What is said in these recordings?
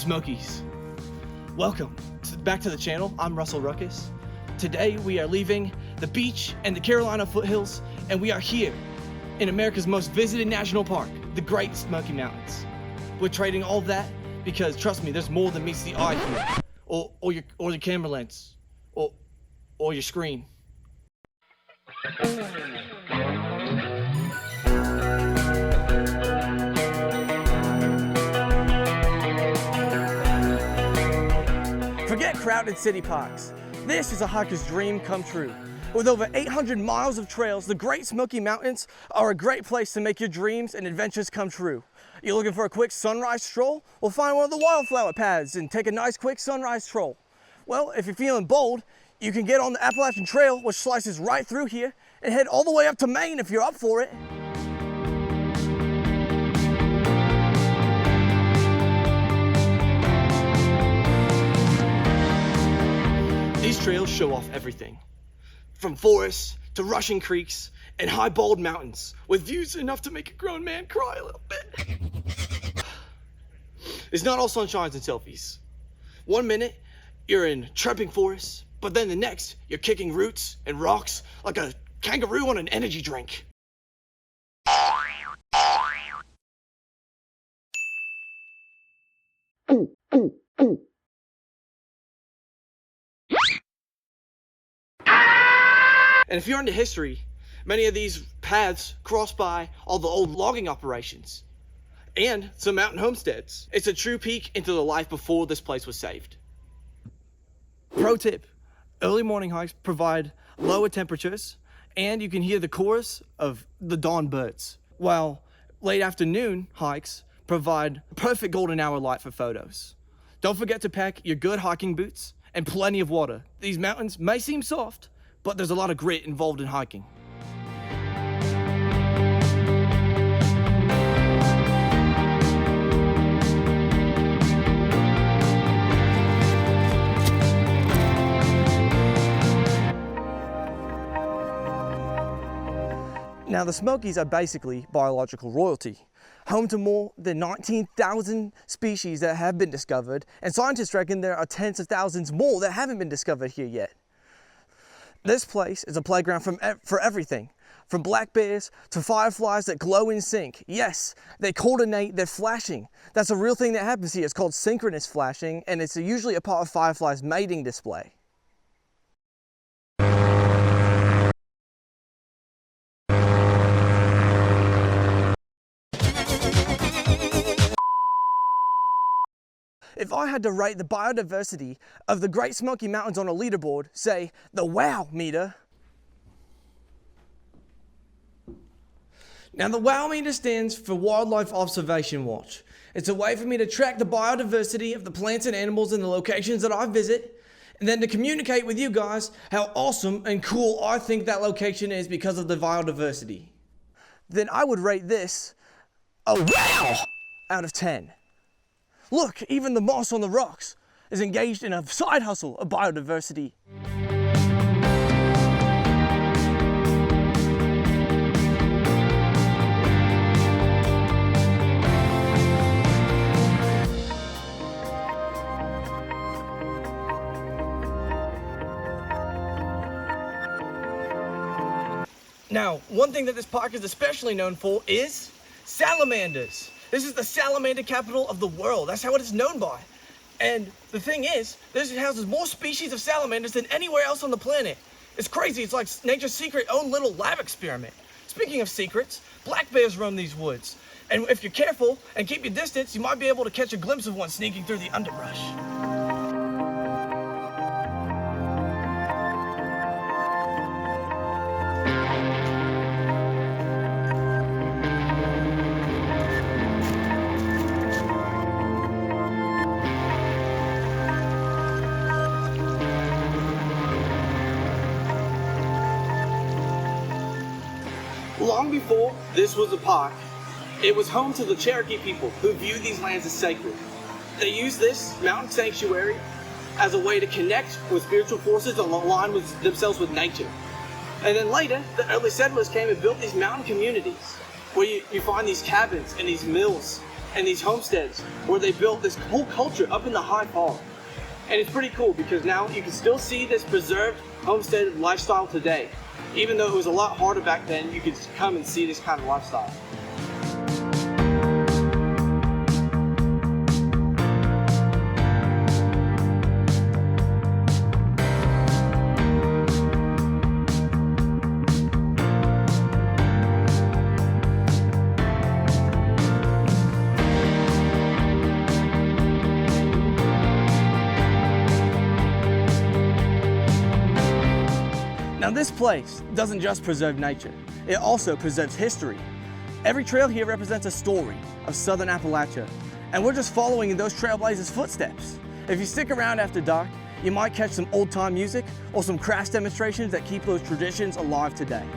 Smokies. Welcome back to the channel. I'm Ruckus. Today we are leaving the beach and the Carolina foothills, and we are here in America's most visited national park, the Great Smoky Mountains. We're trading all that because, trust me, there's more than meets the eye here, or your camera lens, or your screen. Forget crowded city parks. This is a hiker's dream come true. With over 800 miles of trails, the Great Smoky Mountains are a great place to make your dreams and adventures come true. You're looking for a quick sunrise stroll? Well, find one of the wildflower paths and take a nice quick sunrise stroll. Well, if you're feeling bold, you can get on the Appalachian Trail, which slices right through here, and head all the way up to Maine if you're up for it. These trails show off everything, from forests to rushing creeks and high bold mountains with views enough to make a grown man cry a little bit. It's not all sunshines and selfies. One minute you're in tramping forests, but then the next you're kicking roots and rocks like a kangaroo on an energy drink. And if you're into history, many of these paths cross by all the old logging operations and some mountain homesteads. It's a true peek into the life before this place was saved. Pro tip, early morning hikes provide lower temperatures and you can hear the chorus of the dawn birds, while late afternoon hikes provide perfect golden hour light for photos. Don't forget to pack your good hiking boots and plenty of water. These mountains may seem soft, but there's a lot of grit involved in hiking. Now, the Smokies are basically biological royalty, home to more than 19,000 species that have been discovered, and scientists reckon there are tens of thousands more that haven't been discovered here yet. This place is a playground for everything, from black bears to fireflies that glow in sync. Yes, they coordinate their flashing. That's a real thing that happens here. It's called synchronous flashing, and it's usually a part of fireflies' mating display. If I had to rate the biodiversity of the Great Smoky Mountains on a leaderboard, say the wow meter. Now, the wow meter stands for Wildlife Observation Watch. It's a way for me to track the biodiversity of the plants and animals in the locations that I visit, and then to communicate with you guys how awesome and cool I think that location is because of the biodiversity. Then I would rate this a wow out of 10. Look, even the moss on the rocks is engaged in a side hustle of biodiversity. Now, one thing that this park is especially known for is salamanders. This is the salamander capital of the world. That's how it is known by. And the thing is, this houses more species of salamanders than anywhere else on the planet. It's crazy. It's like nature's secret own little lab experiment. Speaking of secrets, black bears roam these woods. And if you're careful and keep your distance, you might be able to catch a glimpse of one sneaking through the underbrush. Long before this was a park, it was home to the Cherokee people who viewed these lands as sacred. They used this mountain sanctuary as a way to connect with spiritual forces and align with themselves with nature. And then later, the early settlers came and built these mountain communities where you find these cabins and these mills and these homesteads where they built this whole culture up in the high farm. And it's pretty cool because now you can still see this preserved homestead lifestyle today. Even though it was a lot harder back then, you could come and see this kind of lifestyle. Now this place doesn't just preserve nature, it also preserves history. Every trail here represents a story of Southern Appalachia, and we're just following in those trailblazers' footsteps. If you stick around after dark, you might catch some old-time music or some craft demonstrations that keep those traditions alive today.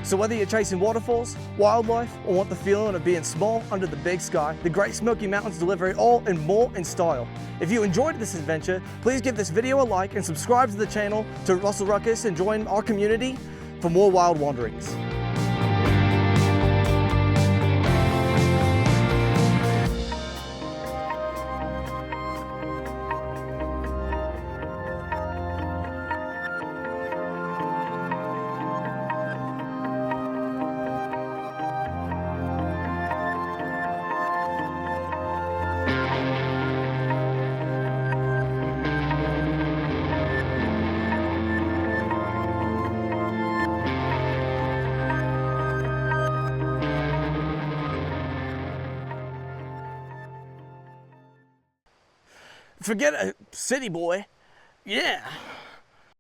So whether you're chasing waterfalls, wildlife, or want the feeling of being small under the big sky, the Great Smoky Mountains deliver it all and more in style. If you enjoyed this adventure, please give this video a like and subscribe to the channel to Russell Ruckus and join our community for more wild wanderings. Forget a city boy. Yeah.